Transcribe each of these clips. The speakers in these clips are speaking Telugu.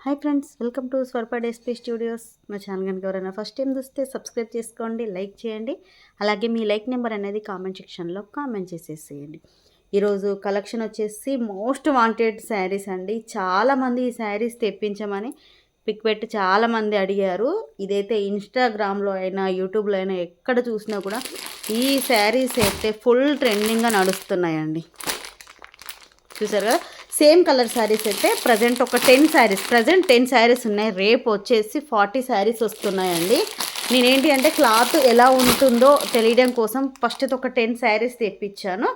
హాయ్ ఫ్రెండ్స్, వెల్కమ్ టు స్వర్ప డేస్పీ స్టూడియోస్. మా ఛానల్ కనుక ఎవరైనా ఫస్ట్ టైం చూస్తే సబ్స్క్రైబ్ చేసుకోండి, లైక్ చేయండి. అలాగే మీ లైక్ నెంబర్ అనేది కామెంట్ సెక్షన్లో కామెంట్ చేసేసేయండి. ఈరోజు కలెక్షన్ వచ్చేసి మోస్ట్ వాంటెడ్ శారీస్ అండి. చాలామంది ఈ శారీస్ తెప్పించమని పిక్ పెట్టి చాలామంది అడిగారు. ఇదైతే ఇన్స్టాగ్రామ్లో అయినా యూట్యూబ్లో అయినా ఎక్కడ చూసినా కూడా ఈ శారీస్ అయితే ఫుల్ ట్రెండింగ్గా నడుస్తున్నాయండి. చూసారు కదా, సేమ్ కలర్ శారీస్ అయితే ప్రజెంట్ ఒక 10 శారీస్ ఉన్నాయి. రేపు వచ్చేసి 40 శారీస్ వస్తున్నాయండి. నేనేంటి అంటే క్లాత్ ఎలా ఉంటుందో తెలియడం కోసం ఫస్ట్ ఒక 10 శారీస్ తెప్పించాను.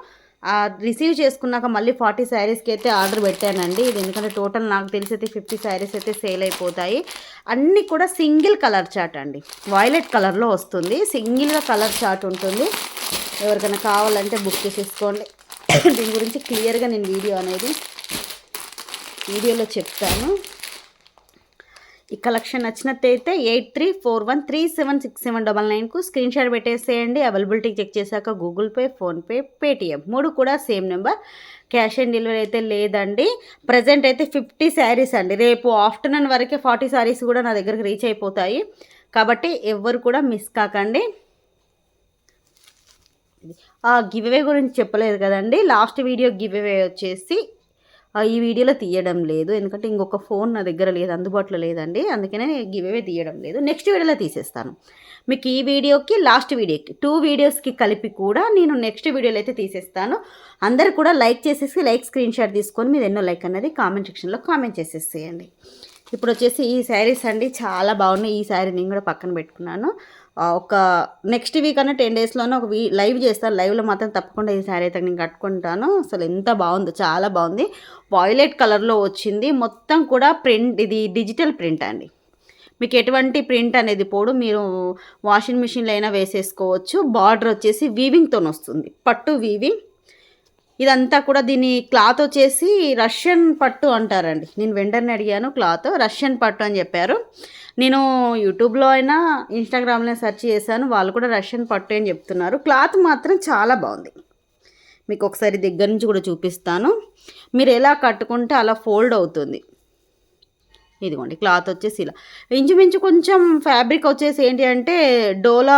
రిసీవ్ చేసుకున్నాక మళ్ళీ 40 శారీస్కి అయితే ఆర్డర్ పెట్టానండి. ఇది ఎందుకంటే టోటల్ నాకు తెలిసి అయితే 50 శారీస్ అయితే సేల్ అయిపోతాయి. అన్నీ కూడా సింగిల్ కలర్ చార్ట్ అండి, వైలెట్ కలర్లో వస్తుంది. సింగిల్గా కలర్ చార్ట్ ఉంటుంది. ఎవరికైనా కావాలంటే బుక్ చేసేసుకోండి. దీని గురించి క్లియర్గా నేను వీడియోలో చెప్తాను. ఈ కలెక్షన్ నచ్చినట్టయితే 8341376799కు స్క్రీన్ షాట్ పెట్టేసేయండి. అవైలబిలిటీ చెక్ చేశాక గూగుల్ పే, ఫోన్పే, పేటిఎం 3 కూడా same number. Cash on delivery అయితే లేదండి. ప్రజెంట్ అయితే 50 శారీస్ అండి. రేపు ఆఫ్టర్నూన్ వరకే 40 శారీస్ కూడా నా దగ్గరికి రీచ్ అయిపోతాయి. కాబట్టి ఎవ్వరు కూడా మిస్ కాకండి. గివ్ అవే గురించి చెప్పలేదు కదండి. లాస్ట్ వీడియో గివ్ అవే వచ్చేసి ఈ వీడియోలో తీయడం లేదు, ఎందుకంటే ఇంకొక ఫోన్ నా దగ్గర లేదు, అందుబాటులో లేదండి. అందుకనే గివ్ అవే తీయడం లేదు. నెక్స్ట్ వీడియోలో తీసేస్తాను. మీకు ఈ వీడియోకి లాస్ట్ వీడియోకి 2 వీడియోస్కి కలిపి కూడా నేను నెక్స్ట్ వీడియోలో అయితే తీసేస్తాను. అందరు కూడా లైక్ చేసేసి లైక్ స్క్రీన్ షాట్ తీసుకొని మీరు ఎన్నో లైక్ అనేది కామెంట్ సెక్షన్లో కామెంట్ చేసేసేయండి. ఇప్పుడు వచ్చేసి ఈ శారీస్ అండి చాలా బాగున్నాయి. ఈ శారీ నేను కూడా పక్కన పెట్టుకున్నాను. ఒక నెక్స్ట్ వీక్ అన్న 10 డేస్లోనే ఒక లైవ్ చేస్తాను. లైవ్లో మాత్రం తప్పకుండా ఈ శారీ అయితే నేను కట్టుకుంటాను. అసలు ఎంత బాగుందో, చాలా బాగుంది. వాయిలెట్ కలర్లో వచ్చింది. మొత్తం కూడా ప్రింట్, ఇది డిజిటల్ ప్రింట్ అండి. మీకు ఎటువంటి ప్రింట్ అనేది పోడు. మీరు వాషింగ్ మిషన్లో అయినా వేసేసుకోవచ్చు. బార్డర్ వచ్చేసి వీవింగ్తో వస్తుంది, పట్టు వీవింగ్. ఇదంతా కూడా దీని క్లాత్ వచ్చేసి రష్యన్ పట్టు అంటారండి. నేను వెండర్ని అడిగాను, క్లాత్ రష్యన్ పట్టు అని చెప్పారు. నేను యూట్యూబ్లో అయినా ఇన్స్టాగ్రామ్లో సెర్చ్ చేశాను, వాళ్ళు కూడా రష్యన్ పట్టు అని చెప్తున్నారు. క్లాత్ మాత్రం చాలా బాగుంది. మీకు ఒకసారి దగ్గర నుంచి కూడా చూపిస్తాను. మీరు ఎలా కట్టుకుంటే అలా ఫోల్డ్ అవుతుంది. ఇదిగోండి, క్లాత్ వచ్చేసి ఇలా ఇంచుమించు కొంచెం ఫ్యాబ్రిక్ వచ్చేసి ఏంటి అంటే డోలా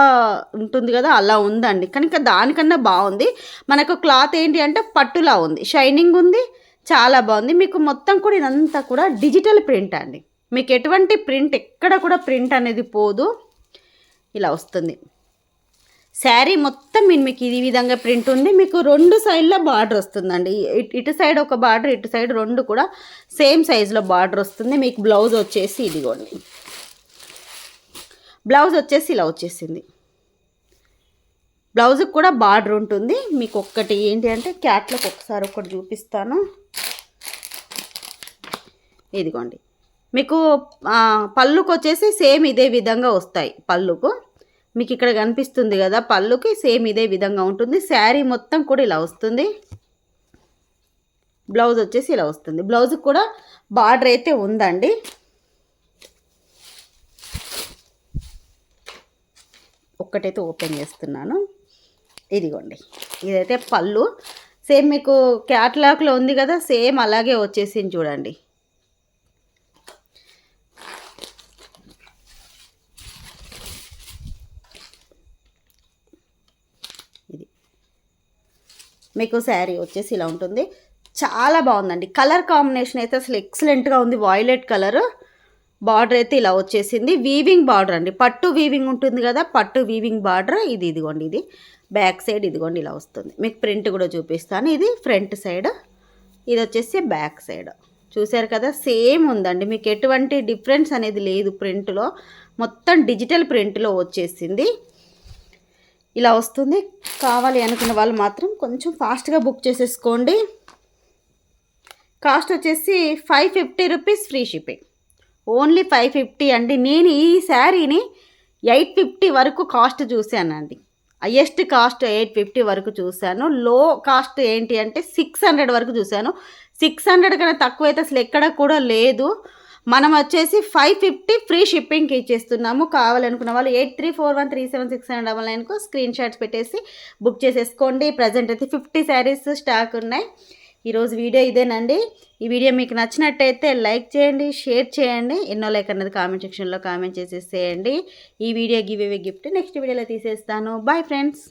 ఉంటుంది కదా, అలా ఉందండి. కనుక దానికన్నా బాగుంది. మనకు క్లాత్ ఏంటి అంటే పట్టులా ఉంది, షైనింగ్ ఉంది, చాలా బాగుంది. మీకు మొత్తం కూడా ఇదంతా కూడా డిజిటల్ ప్రింట్ అండి. మీకు ఎటువంటి ప్రింట్, ఎక్కడ కూడా ప్రింట్ అనేది పోదు. ఇలా వస్తుంది శారీ మొత్తం. మీకు ఈ విధంగా ప్రింట్ ఉంది. మీకు 2 సైడ్లో బార్డర్ వస్తుందండి. ఇటు సైడ్ ఒక బార్డర్, ఇటు సైడ్ 2 కూడా సేమ్ సైజులో బార్డర్ వస్తుంది. మీకు బ్లౌజ్ వచ్చేసి ఇదిగోండి, బ్లౌజ్ వచ్చేసి ఇలా వచ్చేసింది. బ్లౌజ్కి కూడా బార్డర్ ఉంటుంది. మీకు ఒక్కటి ఏంటి అంటే క్యాట్లాగ్ ఒకసారి ఒకటి చూపిస్తాను. ఇదిగోండి, మీకు పళ్ళుకు వచ్చేసి సేమ్ ఇదే విధంగా వస్తాయి. పళ్ళుకు మీకు ఇక్కడ కనిపిస్తుంది కదా, పళ్ళుకి సేమ్ ఇదే విధంగా ఉంటుంది. శారీ మొత్తం కూడా ఇలా వస్తుంది. బ్లౌజ్ వచ్చేసి ఇలా వస్తుంది. బ్లౌజ్కి కూడా బార్డర్ అయితే ఉందండి. ఒక్కటైతే ఓపెన్ చేస్తున్నాను. ఇదిగోండి, ఇదైతే పళ్ళు. సేమ్ మీకు క్యాట్లాగ్లో ఉంది కదా, సేమ్ అలాగే వచ్చేసింది చూడండి. మీకు శారీ వచ్చేసి ఇలా ఉంటుంది. చాలా బాగుందండి. కలర్ కాంబినేషన్ అయితే అసలు ఎక్సలెంట్గా ఉంది. Violet colour. బార్డర్ అయితే ఇలా వచ్చేసింది. వీవింగ్ బార్డర్ అండి, పట్టు వీవింగ్ ఉంటుంది కదా, పట్టు వీవింగ్ బార్డర్. ఇదిగోండి, ఇది బ్యాక్ సైడ్. ఇదిగోండి ఇలా వస్తుంది. మీకు ప్రింట్ కూడా చూపిస్తాను. ఇది ఫ్రంట్ సైడ్, ఇది వచ్చేసి బ్యాక్ సైడ్. చూసారు కదా, సేమ్ ఉందండి. మీకు ఎటువంటి డిఫరెన్స్ అనేది లేదు ప్రింట్లో. మొత్తం డిజిటల్ ప్రింట్లో వచ్చేసింది. ఇలా వస్తుంది. కావాలి అనుకున్న వాళ్ళు మాత్రం కొంచెం ఫాస్ట్గా బుక్ చేసేసుకోండి. కాస్ట్ వచ్చేసి 550 రూపీస్, ఫ్రీ షిప్పింగ్. ఓన్లీ 550 అండి. నేను ఈ శారీని 850 వరకు కాస్ట్ చూశానండి. హయ్యెస్ట్ కాస్ట్ 850 వరకు చూశాను. లో కాస్ట్ ఏంటి అంటే 600 వరకు చూశాను. 600 కన్నా తక్కువ అయితే అసలు ఎక్కడ కూడా లేదు. మనం వచ్చేసి 550 ఫ్రీ షిప్పింగ్కి ఇచ్చేస్తున్నాము. కావాలనుకున్న వాళ్ళు 8341376799కు స్క్రీన్ షాట్స్ పెట్టేసి బుక్ చేసేసుకోండి. ప్రజెంట్ అయితే 50 శారీస్ స్టాక్ ఉన్నాయి. ఈరోజు వీడియో ఇదేనండి. ఈ వీడియో మీకు నచ్చినట్టయితే లైక్ చేయండి, షేర్ చేయండి. ఎన్నో లైక్ అన్నది కామెంట్ సెక్షన్లో కామెంట్ చేసేసేయండి. ఈ video give away gift next వీడియోలో తీసేస్తాను. Bye friends.